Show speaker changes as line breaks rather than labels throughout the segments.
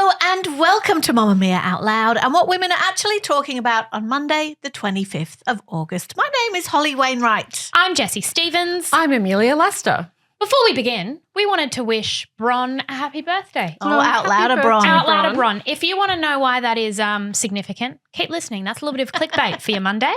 Hello and welcome to Mamamia Out Loud and what women are actually talking about on Monday, the 25th of August. My name is Holly Wainwright.
I'm Jessie Stevens.
I'm Amelia Lester.
Before we begin, we wanted to wish Bron a happy birthday.
Oh, out louder, Bron.
Out louder, Bron. If you want to know why that is significant, keep listening. That's a little bit of clickbait for your Monday.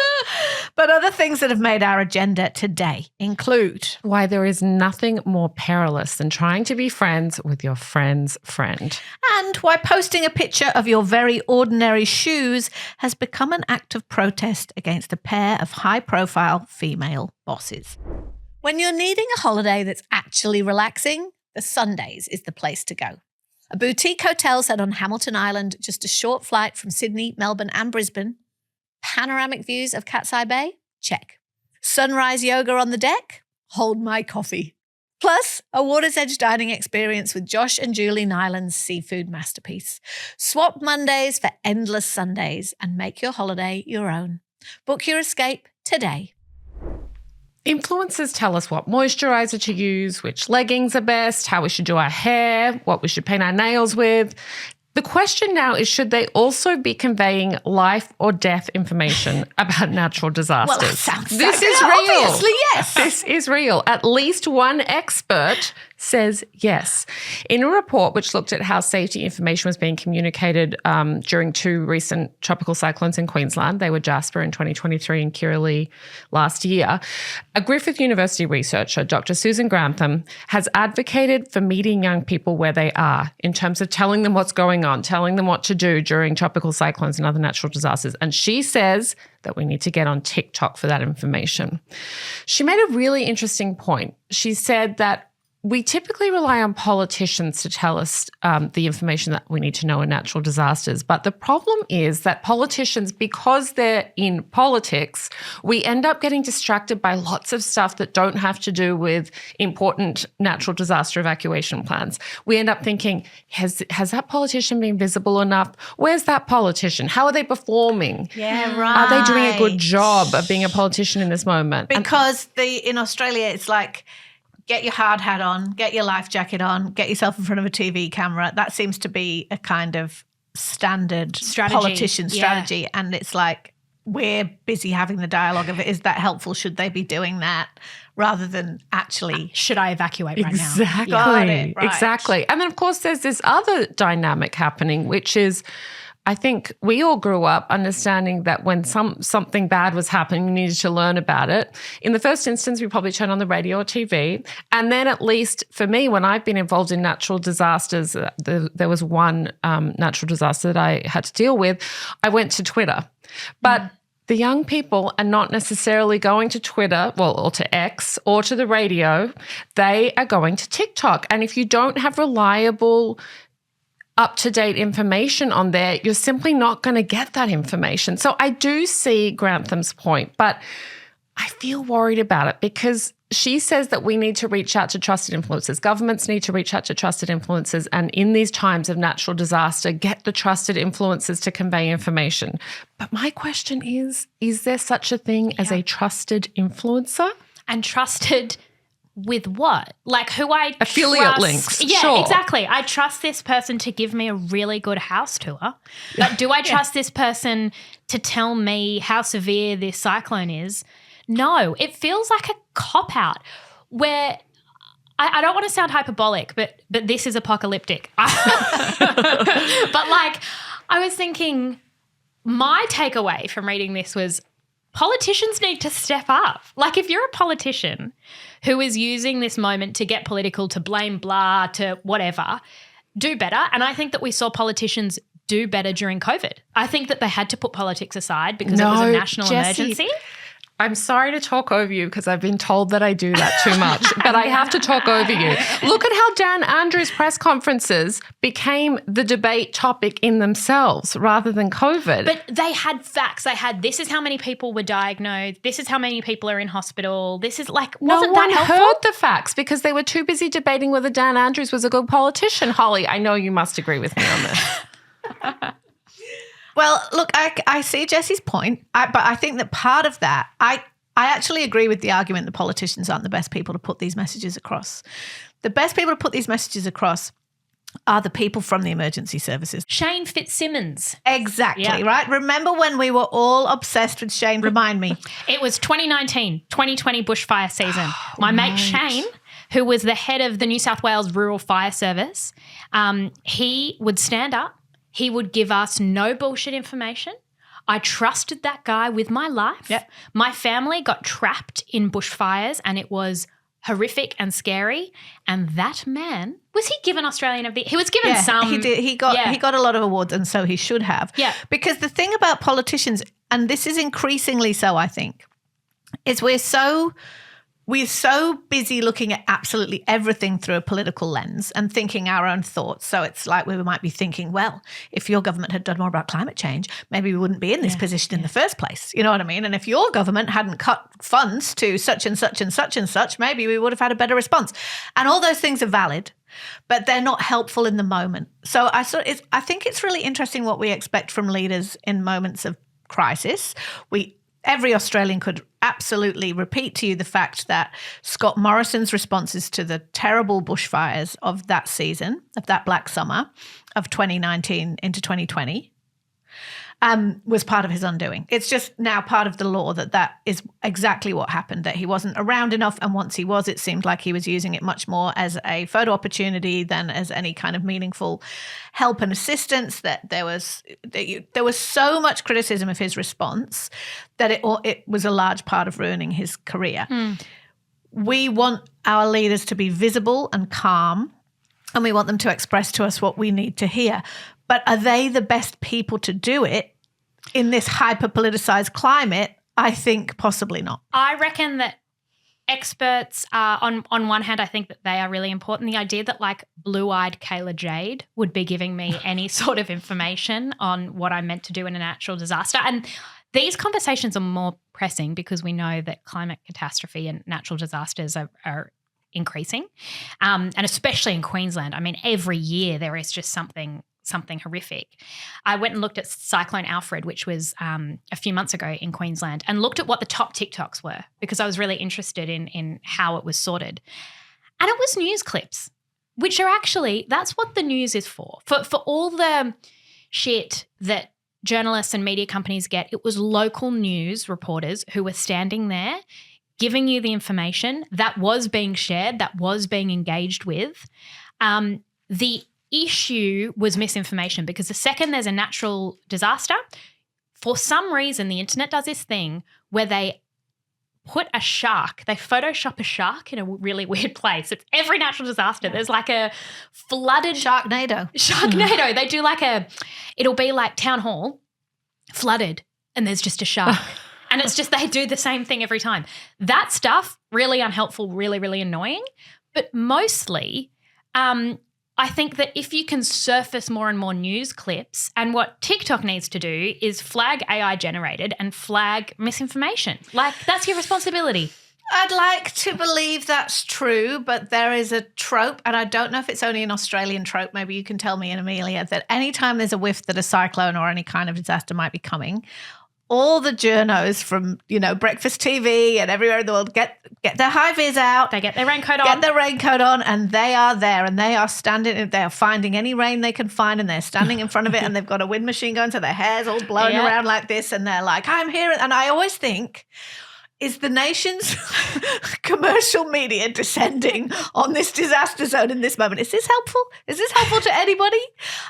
But other things that have made our agenda today include
why there is nothing more perilous than trying to be friends with your friend's friend.
And why posting a picture of your very ordinary shoes has become an act of protest against a pair of high-profile female bosses. When you're needing a holiday that's actually relaxing, the Sundays is the place to go. A boutique hotel set on Hamilton Island, just a short flight from Sydney, Melbourne and Brisbane. Panoramic views of Cat's Eye Bay? Check. Sunrise yoga on the deck? Hold my coffee. Plus, a water's edge dining experience with Josh and Julie Nyland's seafood masterpiece. Swap Mondays for endless Sundays and make your holiday your own. Book your escape today.
Influencers tell us what moisturiser to use, which leggings are best, how we should do our hair, what we should paint our nails with. The question now is, should they also be conveying life or death information about natural disasters?
Well, that sounds
this
so
is
good.
real.
Obviously, yes.
This is real. At least one expert says yes. In a report which looked at how safety information was being communicated during two recent tropical cyclones in Queensland, they were Jasper in 2023 and Kirrily last year, a Griffith University researcher, Dr. Susan Grantham, has advocated for meeting young people where they are in terms of telling them what's going on, telling them what to do during tropical cyclones and other natural disasters. And she says that we need to get on TikTok for that information. She made a really interesting point. She said that we typically rely on politicians to tell us the information that we need to know in natural disasters. But the problem is that politicians, because they're in politics, we end up getting distracted by lots of stuff that don't have to do with important natural disaster evacuation plans. We end up thinking, has that politician been visible enough? Where's that politician? How are they performing?
Yeah, right.
Are they doing a good job of being a politician in this moment?
Because in Australia, it's like, get your hard hat on, get your life jacket on, get yourself in front of a TV camera. That seems to be a kind of standard politician strategy. And it's like, we're busy having the dialogue of, is that helpful? Should they be doing that? Rather than actually,
should I evacuate right now?
Exactly.
Got it, right.
Exactly. And then, of course, there's this other dynamic happening, which is, I think we all grew up understanding that when something bad was happening, we needed to learn about it. In the first instance, we probably turned on the radio or TV. And then at least for me, when I've been involved in natural disasters, there was one natural disaster that I had to deal with, I went to Twitter. But the young people are not necessarily going to Twitter, or to X, or to the radio. They are going to TikTok. And if you don't have reliable up-to-date information on there, you're simply not going to get that information. So I do see Grantham's point, but I feel worried about it because she says that we need to reach out to trusted influencers. Governments need to reach out to trusted influencers, and in these times of natural disaster, get the trusted influencers to convey information. But my question is there such a thing as a trusted influencer?
And trusted with what? Like who I
affiliate
trust.
links.
Yeah,
sure.
Exactly. I trust this person to give me a really good house tour. But do I trust this person to tell me how severe this cyclone is? No. It feels like a cop-out where I don't want to sound hyperbolic, but this is apocalyptic. But like I was thinking, my takeaway from reading this was politicians need to step up. Like if you're a politician who is using this moment to get political, to blame blah, to whatever, do better. And I think that we saw politicians do better during COVID. I think that they had to put politics aside because it was a national emergency.
I'm sorry to talk over you because I've been told that I do that too much, but I have to talk over you. Look at how Dan Andrews' press conferences became the debate topic in themselves rather than COVID.
But they had facts. They had, this is how many people were diagnosed. This is how many people are in hospital. This is like, wasn't that helpful?
No one heard the facts because they were too busy debating whether Dan Andrews was a good politician. Holly, I know you must agree with me on this.
Well, look, I see Jessie's point, but I think that part of that, I actually agree with the argument that politicians aren't the best people to put these messages across. The best people to put these messages across are the people from the emergency services.
Shane Fitzsimmons.
Exactly,
Yeah.
right? Remember when we were all obsessed with Shane? Remind me.
It was 2019, 2020 bushfire season. My mate Shane, who was the head of the New South Wales Rural Fire Service, he would stand up. He would give us no bullshit information. I trusted that guy with my life.
Yep.
My family got trapped in bushfires and it was horrific and scary. And that man, was he given Australian of the... He was given some...
he did. He got a lot of awards, and so he should have.
Yeah.
Because the thing about politicians, and this is increasingly so, I think, is we're so busy looking at absolutely everything through a political lens and thinking our own thoughts. So it's like we might be thinking, well, if your government had done more about climate change, maybe we wouldn't be in this position in the first place. You know what I mean? And if your government hadn't cut funds to such and such and such and such, maybe we would have had a better response. And all those things are valid, but they're not helpful in the moment. So I think it's really interesting what we expect from leaders in moments of crisis. Every Australian could absolutely repeat to you the fact that Scott Morrison's responses to the terrible bushfires of that season, of that black summer of 2019 into 2020, was part of his undoing. It's just now part of the law that is exactly what happened, that he wasn't around enough, and once he was, it seemed like he was using it much more as a photo opportunity than as any kind of meaningful help and assistance, that there was so much criticism of his response that it was a large part of ruining his career. We want our leaders to be visible and calm, and we want them to express to us what we need to hear. But are they the best people to do it in this hyper-politicized climate? I think possibly not.
I reckon that experts are, on one hand, I think that they are really important. The idea that like blue-eyed Kayla Jade would be giving me any sort of information on what I'm meant to do in a natural disaster. And these conversations are more pressing because we know that climate catastrophe and natural disasters are increasing, and especially in Queensland. I mean, every year there is just something horrific. I went and looked at Cyclone Alfred, which was a few months ago in Queensland, and looked at what the top TikToks were because I was really interested in how it was sorted. And it was news clips, which are actually, that's what the news is for. For all the shit that journalists and media companies get, it was local news reporters who were standing there giving you the information that was being shared, that was being engaged with. The issue was misinformation, because the second there's a natural disaster, for some reason the internet does this thing where they put a shark, they Photoshop a shark in a really weird place. It's every natural disaster. There's like a flooded...
Sharknado.
They do it'll be like Town Hall, flooded, and there's just a shark. And it's just they do the same thing every time. That stuff, really unhelpful, really, really annoying. But mostly, I think that if you can surface more and more news clips, and what TikTok needs to do is flag AI generated and flag misinformation. Like, that's your responsibility.
I'd like to believe that's true, but there is a trope, and I don't know if it's only an Australian trope, maybe you can tell me, and Amelia, that anytime there's a whiff that a cyclone or any kind of disaster might be coming, all the journos from, Breakfast TV and everywhere in the world get their high vis out.
They get their raincoat on.
Get their raincoat on, and they are there, and they are they are finding any rain they can find, and they're standing in front of it, and they've got a wind machine going, so their hair's all blown around like this, and they're like, I'm here. And I always think, is the nation's commercial media descending on this disaster zone in this moment? Is this helpful? Is this helpful to anybody?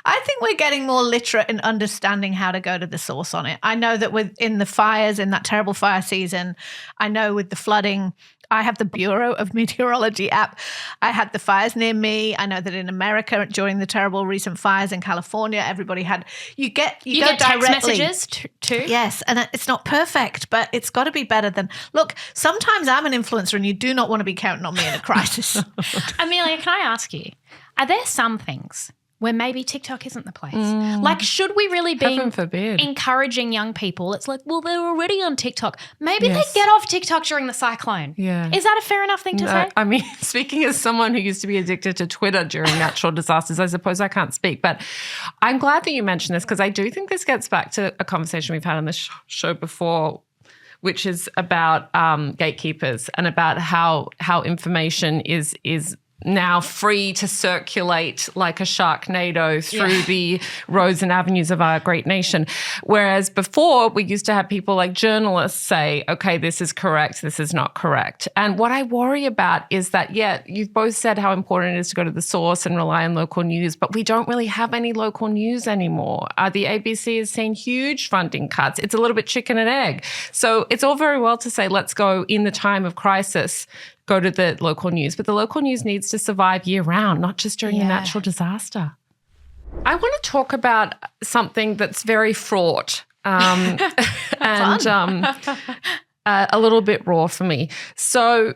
I think we're getting more literate in understanding how to go to the source on it. I know that in the fires, in that terrible fire season, I know with the flooding, I have the Bureau of Meteorology app. I had the fires near me. I know that in America during the terrible recent fires in California, everybody had, you go
get
directly.
text messages too?
Yes, and it's not perfect, but it's got to be better than, look, sometimes I'm an influencer and you do not want to be counting on me in a crisis.
Amelia, can I ask you, are there some things where maybe TikTok isn't the place? Like, should we really be encouraging young people? It's like, well, they're already on TikTok. Maybe they get off TikTok during the cyclone.
Yeah.
Is that a fair enough thing to say?
I mean, speaking as someone who used to be addicted to Twitter during natural disasters, I suppose I can't speak. But I'm glad that you mentioned this, because I do think this gets back to a conversation we've had on this show before, which is about gatekeepers and about how information is now free to circulate like a sharknado through the roads and avenues of our great nation. Whereas before, we used to have people like journalists say, okay, this is correct, this is not correct. And what I worry about is that, you've both said how important it is to go to the source and rely on local news, but we don't really have any local news anymore. The ABC is seeing huge funding cuts. It's a little bit chicken and egg. So it's all very well to say, let's go in the time of crisis, go to the local news. But the local news needs to survive year round, not just during a natural disaster. I want to talk about something that's very fraught and a little bit raw for me. So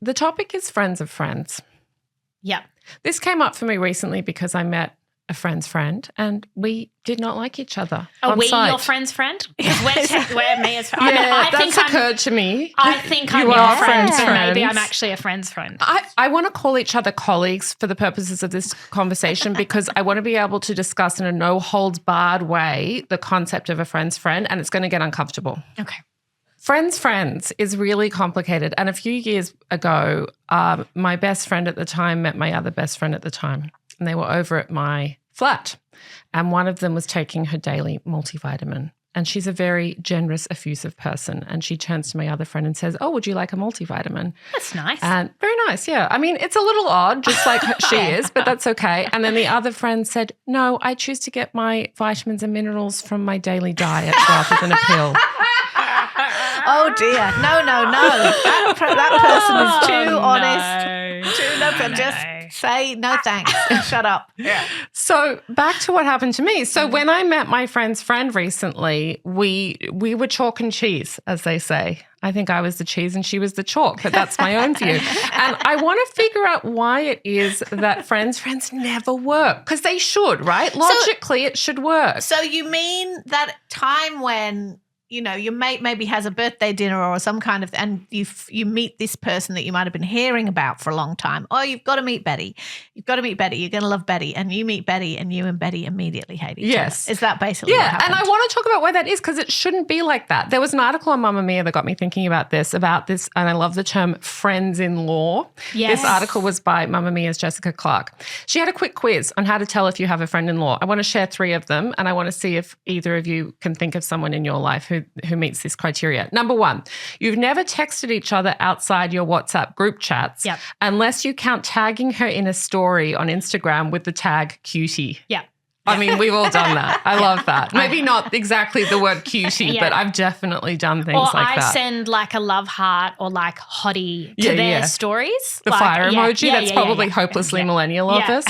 the topic is friends of friends.
Yeah.
This came up for me recently because I met a friend's friend and we did not like each other.
Are we
site.
your friend's friend? Because we're Mia's friend.
That's occurred to me.
I think I'm your friend, so maybe I'm actually a friend's friend.
I want to call each other colleagues for the purposes of this conversation because I want to be able to discuss in a no-holds-barred way the concept of a friend's friend, and it's going to get uncomfortable.
Okay.
Friends is really complicated. And a few years ago, my best friend at the time met my other best friend at the time. And they were over at my flat. And one of them was taking her daily multivitamin. And she's a very generous, effusive person. And she turns to my other friend and says, oh, would you like a multivitamin?
That's nice.
And very nice, yeah. I mean, it's a little odd, just like she is, but that's okay. And then the other friend said, no, I choose to get my vitamins and minerals from my daily diet rather than a pill.
Oh, dear. No. That person is too honest. Just say no thanks and shut up. Yeah.
So back to what happened to me. So when I met my friend's friend recently, we were chalk and cheese, as they say. I think I was the cheese and she was the chalk, but that's my own view. And I want to figure out why it is that friends never work, because they should, right? Logically, it should work.
So you mean that time when your mate maybe has a birthday dinner or some kind of, and you meet this person that you might have been hearing about for a long time. Oh, you've got to meet Betty. You've got to meet Betty. You're going to love Betty. And you meet Betty and you and Betty immediately hate each other. Is that basically what happened?
And I want to talk about why that is, because it shouldn't be like that. There was an article on Mamamia that got me thinking about this, and I love the term friends-in-law.
Yes.
This article was by Mamamia's Jessica Clark. She had a quick quiz on how to tell if you have a friend-in-law. I want to share 3 of them, and I want to see if either of you can think of someone in your life who meets this criteria. Number 1, you've never texted each other outside your WhatsApp group chats unless you count tagging her in a story on Instagram with the tag cutie.
Yeah.
I mean, we've all done that. I love that. Maybe not exactly the word cutie, but I've definitely done things like that.
Or I send like a love heart or like hottie to their stories.
The fire emoji, that's probably hopelessly millennial of us.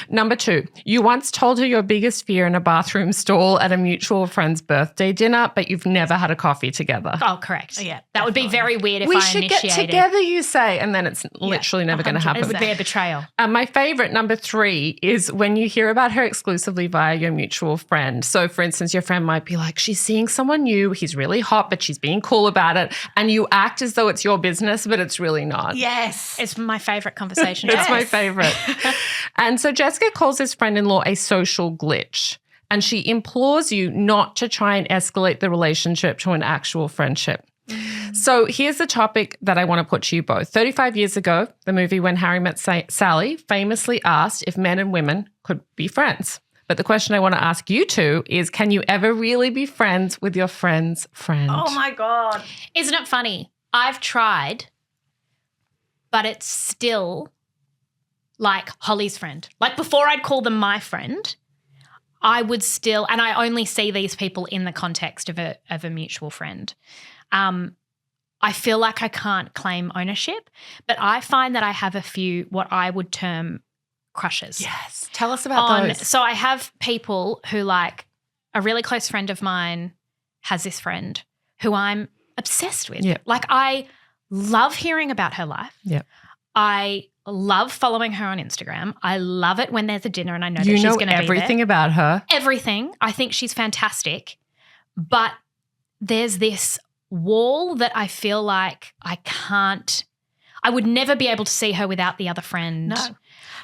Number 2, you once told her your biggest fear in a bathroom stall at a mutual friend's birthday dinner, but you've never had a coffee together.
Oh, correct. Yeah, that would be very weird if
we
I
should
initiated.
Get together, you say, and then it's literally never going to happen.
It would be a betrayal.
My favorite, number 3, is when you hear about her exclusively via your mutual friend. So, for instance, your friend might be like, she's seeing someone new, he's really hot, but she's being cool about it, and you act as though it's your business, but it's really not.
Yes.
It's my favorite conversation.
It's my favorite. And so Jessica calls this friend-in-law a social glitch, and she implores you not to try and escalate the relationship to an actual friendship. So here's the topic that I want to put to you both. 35 years ago, the movie When Harry Met Sally famously asked if men and women could be friends. But the question I want to ask you two is, can you ever really be friends with your friend's friend?
Oh, my God.
Isn't it funny? I've tried, but it's still like Holly's friend. Like before I'd call them my friend, I would still, and I only see these people in the context of a mutual friend. I feel like I can't claim ownership, but I find that I have a few what I would term crushes.
Yes. Tell us about those.
So I have people who, like, a really close friend of mine has this friend who I'm obsessed with.
Yep.
Like, I love hearing about her life.
Yep.
I love following her on Instagram. I love it when there's a dinner and I know that she's going to be there.
You know everything about her.
Everything. I think she's fantastic. But there's this wall that I feel like I would never be able to see her without the other friend.
No.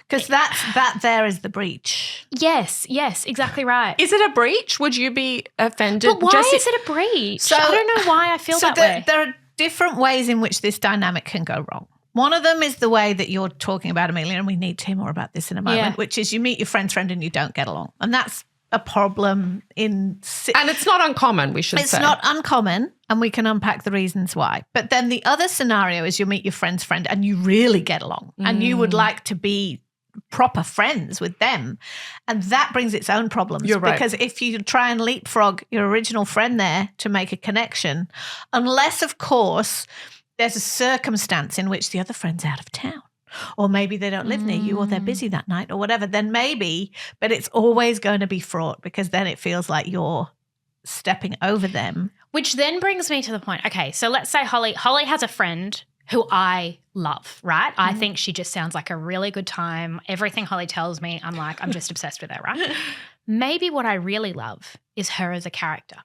Because that there is the breach.
Yes, exactly right.
Is it a breach? Would you be offended?
But why is it a breach? I don't know why I feel that way.
There are different ways in which this dynamic can go wrong. One of them is the way that you're talking about, Amelia, and we need to hear more about this in a moment,
Yeah.
which is you meet your friend's friend and you don't get along. And that's a problem
And it's not uncommon, we should say.
It's not uncommon, and we can unpack the reasons why. But then the other scenario is you meet your friend's friend and you really get along and you would like to be proper friends with them. And that brings its own problems.
You're right.
Because if you try and leapfrog your original friend there to make a connection, unless, of course, there's a circumstance in which the other friend's out of town. Or maybe they don't live near you or they're busy that night or whatever, then maybe, but it's always going to be fraught because then it feels like you're stepping over them.
Which then brings me to the point. Okay, so let's say Holly has a friend who I love, right? I think she just sounds like a really good time. Everything Holly tells me, I'm just obsessed with her, right? Maybe what I really love is her as a character.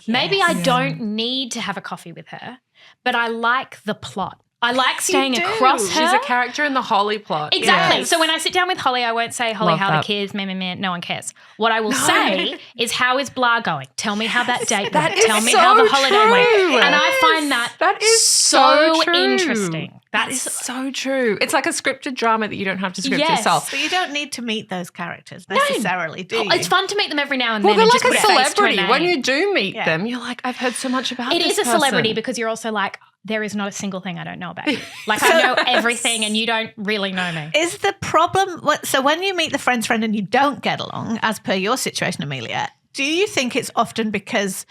Maybe I don't need to have a coffee with her, but I like the plot. I like staying across her.
She's a character in the Holly plot.
Exactly.
Yes.
So when I sit down with Holly, I won't say, Holly,
Love
how
that.
the kids, meh, no one cares. What I will say is, how is blah going? Tell me how that date went. Tell me
so
how the holiday
true.
went. And I find that
is
so
true.
interesting.
That is so true. It's like a scripted drama that you don't have to script
Yes.
yourself.
But you don't need to meet those characters necessarily, do you?
It's fun to meet them every now and
Well,
then
they're
and
like
just
a
put a face to a
celebrity.
name.
When you do meet them, you're like, I've heard so much about
It
this
is a celebrity
person.
because you're also like, there is not a single thing I don't know about you. Like I know everything and you don't really know me.
Is the problem, so when you meet the friend's friend and you don't get along, as per your situation, Amelia, do you think it's often because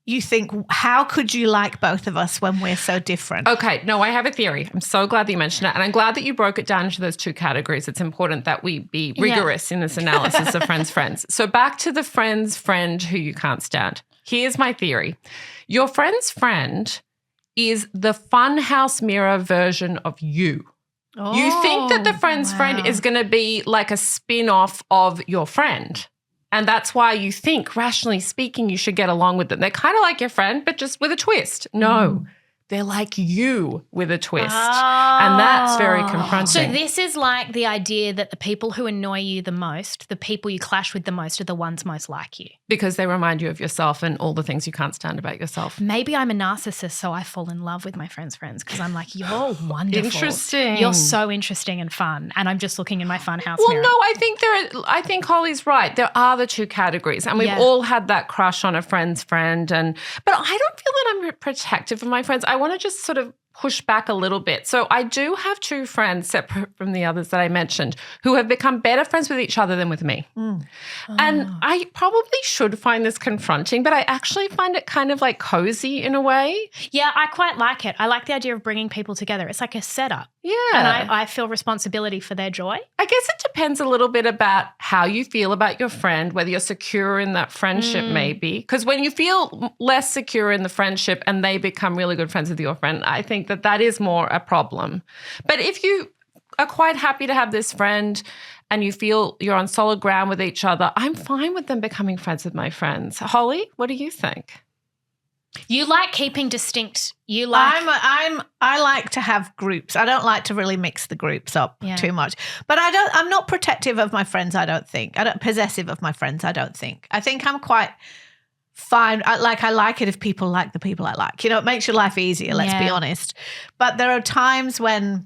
you think, how could you like both of us when we're so different?
Okay, no, I have a theory. I'm so glad that you mentioned it. And I'm glad that you broke it down into those two categories. It's important that we be rigorous in this analysis of friends. So back to the friend's friend who you can't stand. Here's my theory. Your friend's friend is the funhouse mirror version of you. You think that the friend's friend is going to be like a spin-off of your friend. And that's why you think, rationally speaking, you should get along with them. They're kind of like your friend, but just with a twist. No, they're like you with a twist. And that's very confronting.
So this is like the idea that the people who annoy you the most, the people you clash with the most, are the ones most like you.
Because they remind you of yourself and all the things you can't stand about yourself.
Maybe I'm a narcissist, so I fall in love with my friends' friends because I'm like, you're wonderful.
Interesting.
You're so interesting and fun. And I'm just looking in my fun house
Well,
mirror.
no, I think Holly's right. There are the two categories, and we've all had that crush on a friend's friend. But I don't feel that I'm protective of my friends. I want to just sort of push back a little bit. So I do have two friends separate from the others that I mentioned who have become better friends with each other than with me. And I probably should find this confronting, but I actually find it kind of like cozy in a way.
Yeah, I quite like it. I like the idea of bringing people together. It's like a setup.
Yeah.
And I feel responsibility for their joy.
I guess it depends a little bit about how you feel about your friend, whether you're secure in that friendship maybe. Because when you feel less secure in the friendship and they become really good friends with your friend, I think that is more a problem. But if you are quite happy to have this friend and you feel you're on solid ground with each other, I'm fine with them becoming friends with my friends. Holly, what do you think?
You like keeping distinct. You like
I like to have groups. I don't like to really mix the groups up too much. But I'm not protective of my friends, I don't think. Possessive of my friends, I don't think. I think I'm quite fine. I like it if people like the people I like. You know, it makes your life easier, let's be honest. But there are times when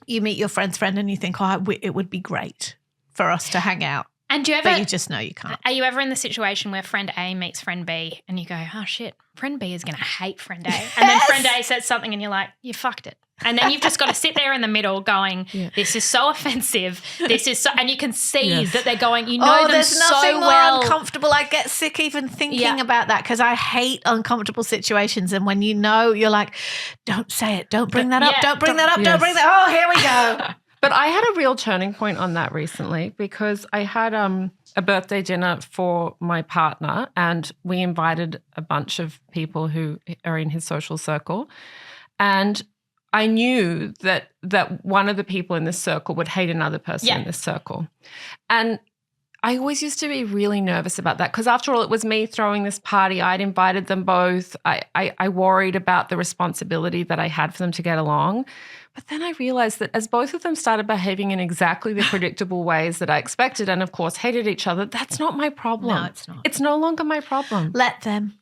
you meet your friend's friend and you think, it would be great for us to hang out.
And do you ever,
but you just know you can't.
Are you ever in the situation where friend A meets friend B and you go, oh shit, friend B is going to hate friend A. And then friend A says something and you're like, you fucked it. And then you've just got to sit there in the middle going, this is so offensive. This is so, and you can see that they're going, you know them
there's
so
nothing more
well.
uncomfortable. I get sick even thinking about that because I hate uncomfortable situations. And when you know, you're like, don't say it. Don't bring that up. Don't bring that up. Don't bring that. Oh, here we go.
But I had a real turning point on that recently because I had a birthday dinner for my partner and we invited a bunch of people who are in his social circle. And I knew that one of the people in this circle would hate another person in this circle. And I always used to be really nervous about that because after all, it was me throwing this party. I'd invited them both. I worried about the responsibility that I had for them to get along. But then I realized that as both of them started behaving in exactly the predictable ways that I expected and, of course, hated each other, that's not my problem.
No, it's not.
It's no longer my problem.
Let them.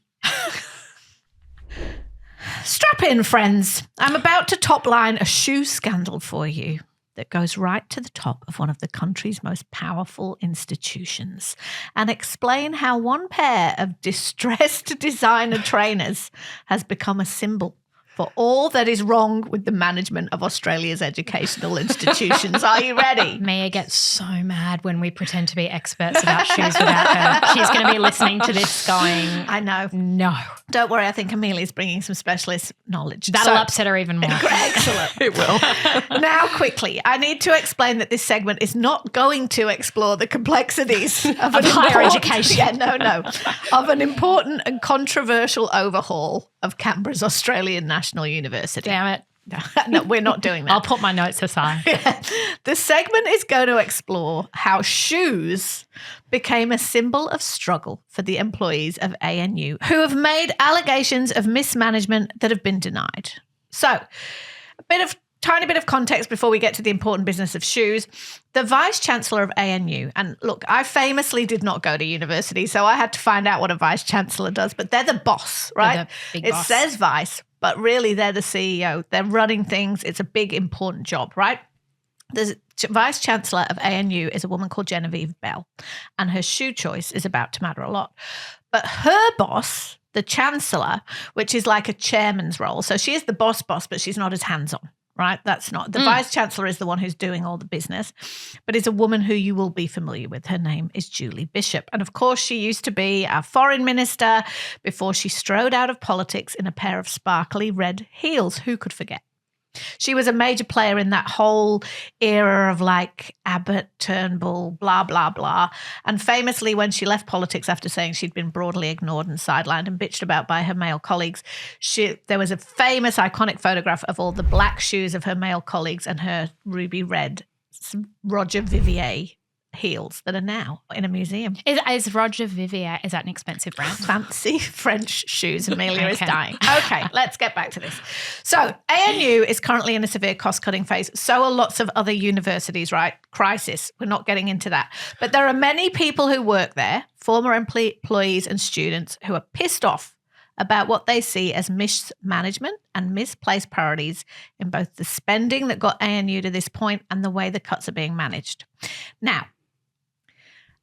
strap in, friends. I'm about to top line a shoe scandal for you that goes right to the top of one of the country's most powerful institutions and explain how one pair of distressed designer trainers has become a symbol for all that is wrong with the management of Australia's educational institutions. Are you ready?
Mia gets so mad when we pretend to be experts about shoes without her. She's going to be listening to this going,
I know.
no.
Don't worry, I think Amelia's bringing some specialist knowledge.
That'll upset her even more.
Excellent.
It will.
Now, quickly, I need to explain that this segment is not going to explore the complexities of
higher education.
Yeah, no. Of an important and controversial overhaul of Canberra's Australian National University.
Damn it.
No, we're not doing that.
I'll put my notes aside.
The segment is going to explore how shoes became a symbol of struggle for the employees of ANU who have made allegations of mismanagement that have been denied. So, tiny bit of context before we get to the important business of shoes. The Vice-Chancellor of ANU, and look, I famously did not go to university, so I had to find out what a Vice-Chancellor does, but they're the boss, right?
They're the big boss.
It says Vice, but really they're the CEO. They're running things. It's a big, important job, right? The Vice-Chancellor of ANU is a woman called Genevieve Bell, and her shoe choice is about to matter a lot. But her boss, the Chancellor, which is like a chairman's role, so she is the boss, but she's not as hands-on. Right? That's not. The Vice-Chancellor is the one who's doing all the business, but is a woman who you will be familiar with. Her name is Julie Bishop. And of course, she used to be our foreign minister before she strode out of politics in a pair of sparkly red heels. Who could forget? She was a major player in that whole era of like Abbott, Turnbull, blah, blah, blah. And famously, when she left politics after saying she'd been broadly ignored and sidelined and bitched about by her male colleagues, there was a famous, iconic photograph of all the black shoes of her male colleagues and her ruby red Roger Vivier heels that are now in a museum.
Is Roger Vivier, is that an expensive brand?
Fancy French shoes. Amelia is dying. Okay, let's get back to this. So ANU is currently in a severe cost-cutting phase. So are lots of other universities, right? Crisis. We're not getting into that. But there are many people who work there, former employees and students, who are pissed off about what they see as mismanagement and misplaced priorities in both the spending that got ANU to this point and the way the cuts are being managed. Now,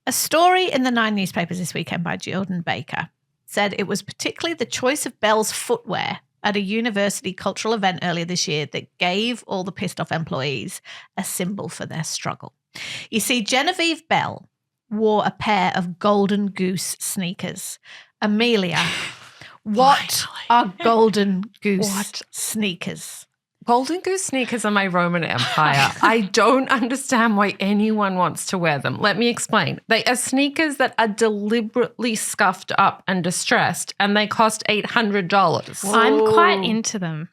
a story in the 9 newspapers this weekend by Jordan Baker said it was particularly the choice of Bell's footwear at a university cultural event earlier this year that gave all the pissed off employees a symbol for their struggle. You see, Genevieve Bell wore a pair of golden Goose sneakers. Amelia, what are golden Goose sneakers?
Golden Goose sneakers are my Roman Empire. I don't understand why anyone wants to wear them. Let me explain. They are sneakers that are deliberately scuffed up and distressed, and they cost $800.
I'm quite into them.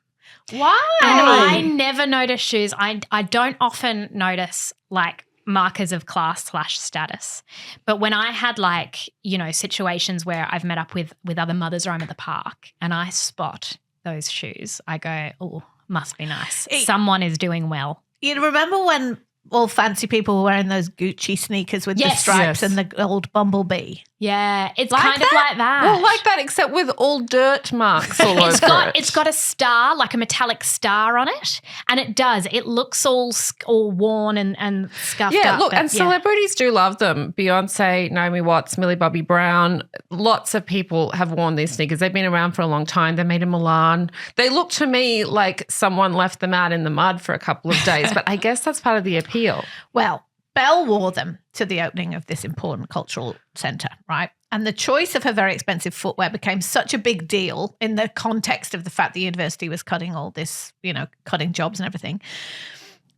Why?
And I never notice shoes. I don't often notice like markers of class/status. But when I had like, you know, situations where I've met up with other mothers or I'm at the park and I spot those shoes, I go, oh, must be nice. Someone is doing well.
You remember when all fancy people were wearing those Gucci sneakers with the stripes and the old bumblebee?
Yeah, it's
like
kind of like that.
Well, like that, except with all dirt marks all over it.
It's got a star, like a metallic star on it, and it does. It looks all worn and scuffed up.
Yeah, look, and celebrities do love them. Beyonce, Naomi Watts, Millie Bobby Brown, lots of people have worn these sneakers. They've been around for a long time. They're made in Milan. They look to me like someone left them out in the mud for a couple of days, but I guess that's part of the appeal.
Well, Bell wore them to the opening of this important cultural centre, right? And the choice of her very expensive footwear became such a big deal in the context of the fact the university was cutting all this, you know, cutting jobs and everything,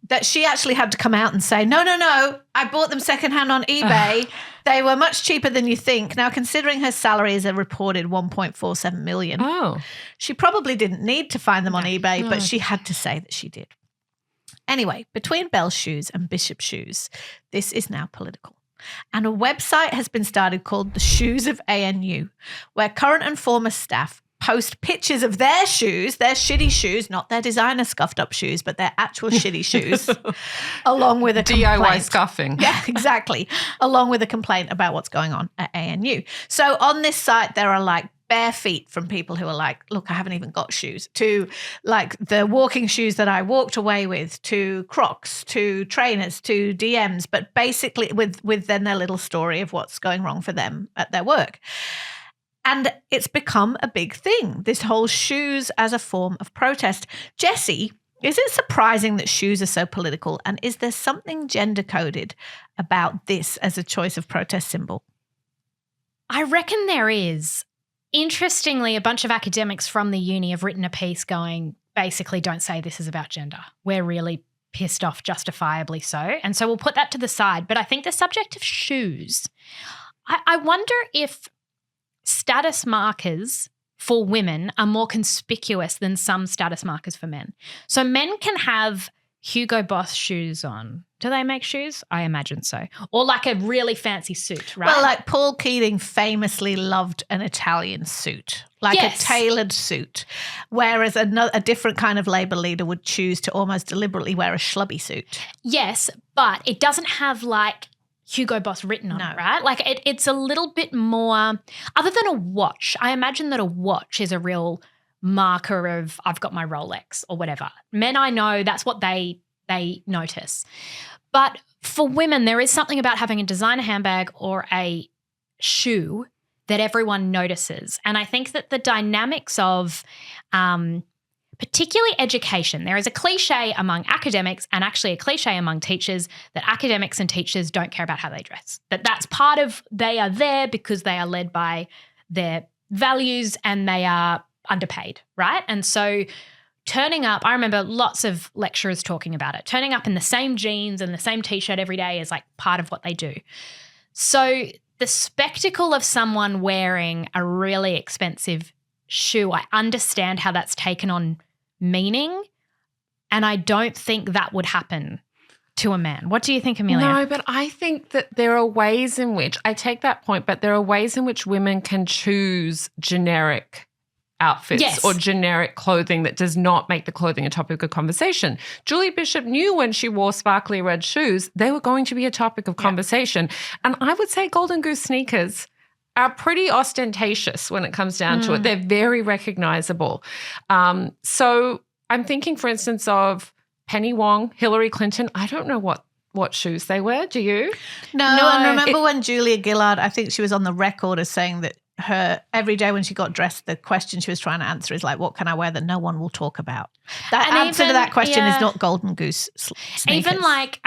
that she actually had to come out and say, no, I bought them secondhand on eBay. They were much cheaper than you think. Now, considering her salary is a reported $1.47 million, she probably didn't need to find them on eBay, but she had to say that she did. Anyway, between Bell's shoes and Bishop's shoes, this is now political. And a website has been started called The Shoes of ANU, where current and former staff post pictures of their shoes, their shitty shoes, not their designer scuffed up shoes, but their actual shitty shoes, along with a
DIY
complaint.
scuffing.
Yeah, exactly. Along with a complaint about what's going on at ANU. So on this site, there are like bare feet from people who are like, look, I haven't even got shoes, to like the walking shoes that I walked away with, to Crocs, to trainers, to DMs, but basically with then their little story of what's going wrong for them at their work. And it's become a big thing, this whole shoes as a form of protest. Jessie, is it surprising that shoes are so political? And is there something gender coded about this as a choice of protest symbol?
I reckon there is. Interestingly, a bunch of academics from the uni have written a piece going, basically, don't say this is about gender. We're really pissed off, justifiably so. And so we'll put that to the side. But I think the subject of shoes, I wonder if status markers for women are more conspicuous than some status markers for men. So men can have Hugo Boss shoes on. Do they make shoes? I imagine so. Or like a really fancy suit, right?
Well, like Paul Keating famously loved an Italian suit, like a tailored suit, whereas a different kind of Labour leader would choose to almost deliberately wear a schlubby suit.
Yes, but it doesn't have like Hugo Boss written on it, right? Like it's a little bit more, other than a watch. I imagine that a watch is a real marker of I've got my Rolex or whatever. Men, I know that's what they notice. But for women, there is something about having a designer handbag or a shoe that everyone notices. And I think that the dynamics of particularly education, there is a cliche among academics and actually a cliche among teachers that academics and teachers don't care about how they dress. That's part of, they are there because they are led by their values and they are underpaid, right? And so turning up, I remember lots of lecturers talking about it, turning up in the same jeans and the same T-shirt every day is like part of what they do. So the spectacle of someone wearing a really expensive shoe, I understand how that's taken on meaning, and I don't think that would happen to a man. What do you think, Amelia?
No, but I think that there are ways in which, I take that point, but there are ways in which women can choose generic outfits or generic clothing that does not make the clothing a topic of conversation. Julie Bishop knew when she wore sparkly red shoes, they were going to be a topic of conversation. And I would say Golden Goose sneakers are pretty ostentatious when it comes down to it. They're very recognizable. So I'm thinking, for instance, of Penny Wong, Hillary Clinton. I don't know what shoes they wear. Do you?
No, and remember when Julia Gillard, I think she was on the record as saying that her every day when she got dressed, the question she was trying to answer is like, what can I wear that no one will talk about? That and answer to that question is not Golden Goose sneakers.
Even like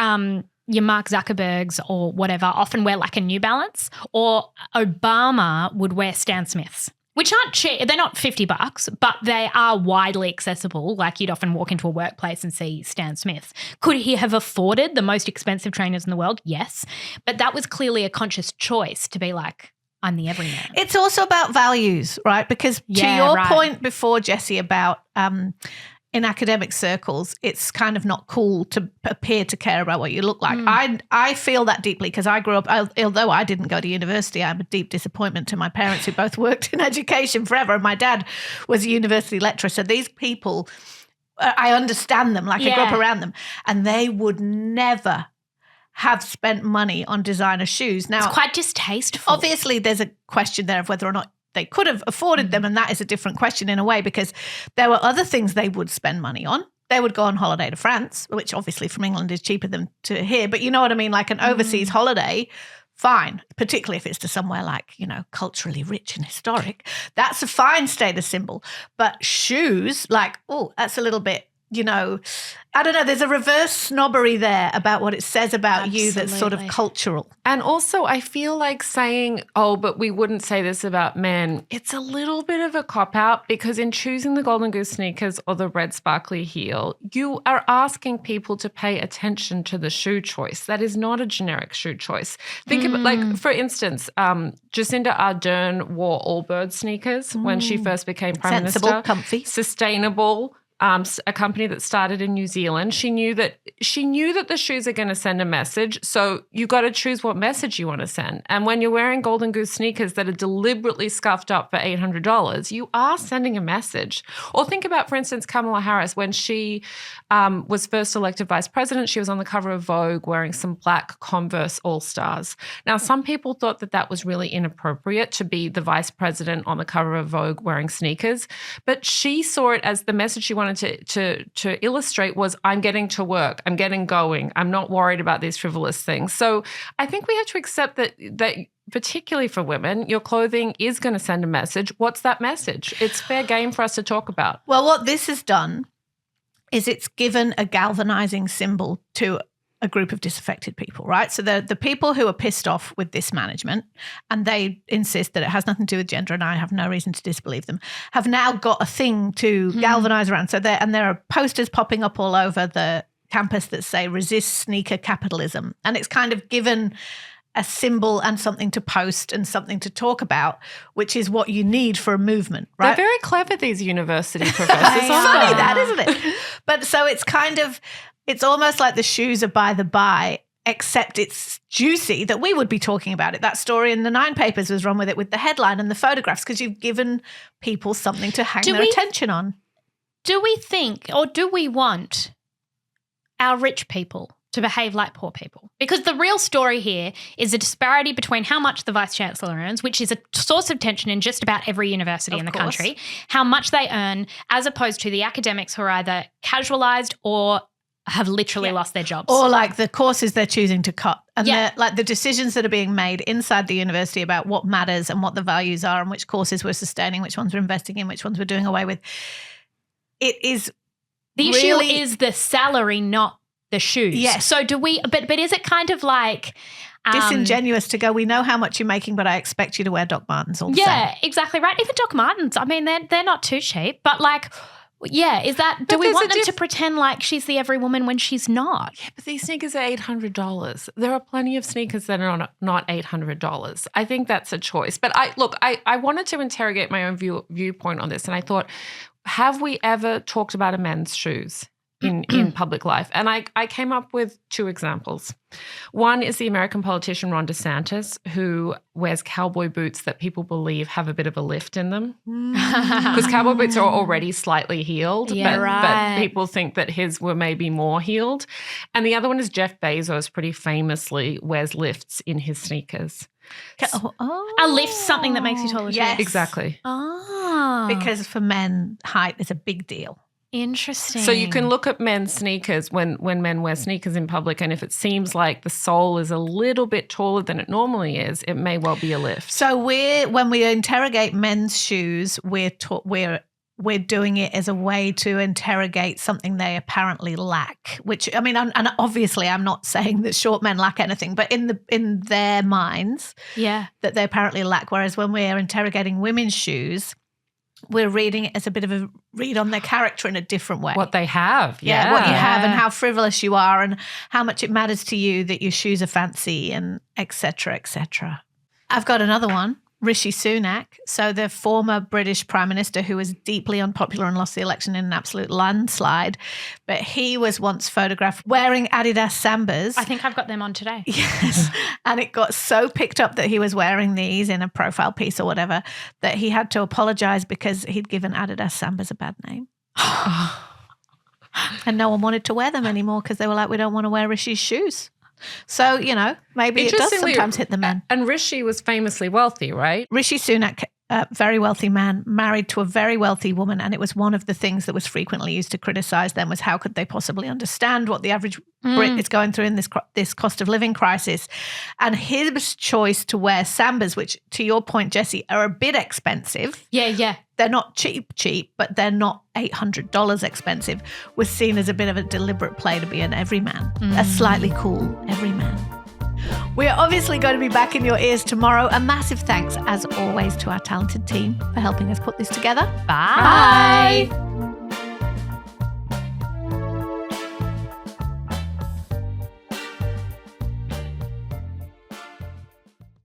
your Mark Zuckerbergs or whatever often wear like a New Balance, or Obama would wear Stan Smiths, which aren't cheap. They're not $50, but they are widely accessible. Like you'd often walk into a workplace and see Stan Smiths. Could he have afforded the most expensive trainers in the world? Yes. But that was clearly a conscious choice to be like, I'm the everyman.
It's also about values, right? Because to your point before, Jessie, about in academic circles, it's kind of not cool to appear to care about what you look like. I feel that deeply because I grew up, although I didn't go to university, I'm a deep disappointment to my parents who both worked in education forever. And my dad was a university lecturer. So these people, I understand them, like I grew up around them, and they would never have spent money on designer shoes. Now,
it's quite distasteful.
Obviously, there's a question there of whether or not they could have afforded them, and that is a different question in a way because there were other things they would spend money on. They would go on holiday to France, which obviously from England is cheaper than to here, but you know what I mean, like an overseas holiday, fine, particularly if it's to somewhere like, you know, culturally rich and historic. That's a fine status symbol. But shoes, like, oh, that's a little bit, you know, I don't know, there's a reverse snobbery there about what it says about you that's sort of cultural.
And also I feel like saying, oh, but we wouldn't say this about men, it's a little bit of a cop-out because in choosing the Golden Goose sneakers or the red sparkly heel, you are asking people to pay attention to the shoe choice. That is not a generic shoe choice. Think about, like, for instance, Jacinda Ardern wore all-bird sneakers when she first became Prime Minister.
Sensible, comfy.
Sustainable, a company that started in New Zealand. She knew that the shoes are going to send a message. So you got to choose what message you want to send. And when you're wearing Golden Goose sneakers that are deliberately scuffed up for $800, you are sending a message. Or think about, for instance, Kamala Harris when she was first elected vice president. She was on the cover of Vogue wearing some black Converse All-Stars. Now, some people thought that was really inappropriate to be the vice president on the cover of Vogue wearing sneakers, but she saw it as the message she wanted to illustrate was, I'm getting to work, I'm getting going, I'm not worried about these frivolous things. So I think we have to accept that particularly for women, your clothing is going to send a message. What's that message? It's fair game for us to talk about.
Well, what this has done is it's given a galvanizing symbol to a group of disaffected people, right? So the people who are pissed off with this management, and they insist that it has nothing to do with gender, and I have no reason to disbelieve them, have now got a thing to galvanize around. So there are posters popping up all over the campus that say resist sneaker capitalism. And it's kind of given a symbol and something to post and something to talk about, which is what you need for a movement, right?
They're very clever, these university professors.
It's funny that, isn't it? But so it's kind of, it's almost like the shoes are by the by, except it's juicy that we would be talking about it. That story in the 9 papers was run with it with the headline and the photographs because you've given people something to hang their attention on.
Do we think or do we want our rich people to behave like poor people? Because the real story here is a disparity between how much the Vice-Chancellor earns, which is a source of tension in just about every university in the country, how much they earn, as opposed to the academics who are either casualised or have literally lost their jobs.
Or like the courses they're choosing to cut. And like the decisions that are being made inside the university about what matters and what the values are and which courses we're sustaining, which ones we're investing in, which ones we're doing away with. It is
the issue is the salary, not the shoes.
Yes.
So do we, but is it kind of like
disingenuous to go, we know how much you're making, but I expect you to wear Doc Martens all the same.
Yeah, exactly right. Even Doc Martens, I mean, they're not too cheap, but like, yeah, is that, do we want them to pretend like she's the every woman when she's not?
Yeah, but these sneakers are $800. There are plenty of sneakers that are not $800. I think that's a choice. But I wanted to interrogate my own viewpoint on this, and I thought, have we ever talked about a men's shoes in public life? And I came up with 2 examples. One is the American politician Ron DeSantis, who wears cowboy boots that people believe have a bit of a lift in them. Because cowboy boots are already slightly heeled, but people think that his were maybe more heeled. And the other one is Jeff Bezos, pretty famously wears lifts in his sneakers.
A lift, something that makes you taller.
Yes.
Exactly.
Oh.
Because for men, height is a big deal.
Interesting.
So you can look at men's sneakers when men wear sneakers in public, and if it seems like the sole is a little bit taller than it normally is, it may well be a lift.
So when we interrogate men's shoes, we're doing it as a way to interrogate something they apparently lack. Which, I mean, and obviously I'm not saying that short men lack anything, but in their minds, that they apparently lack. Whereas when we're interrogating women's shoes, we're reading it as a bit of a read on their character in a different way.
What they have.
What you have and how frivolous you are and how much it matters to you that your shoes are fancy and et cetera, et cetera. I've got another one. Rishi Sunak, so the former British Prime Minister who was deeply unpopular and lost the election in an absolute landslide, but he was once photographed wearing Adidas Sambas.
I think I've got them on today.
Yes, and it got so picked up that he was wearing these in a profile piece or whatever that he had to apologise because he'd given Adidas Sambas a bad name. And no one wanted to wear them anymore because they were like, we don't want to wear Rishi's shoes. So, maybe it does sometimes hit the men.
And Rishi was famously wealthy, right?
Rishi Sunak, a very wealthy man, married to a very wealthy woman, and it was one of the things that was frequently used to criticise them was how could they possibly understand what the average Brit is going through in this cost of living crisis. And his choice to wear Sambas, which, to your point, Jessie, are a bit expensive.
Yeah.
They're not cheap, but they're not $800 expensive, was seen as a bit of a deliberate play to be an everyman, a slightly cool everyman. We're obviously going to be back in your ears tomorrow. A massive thanks, as always, to our talented team for helping us put this together.
Bye.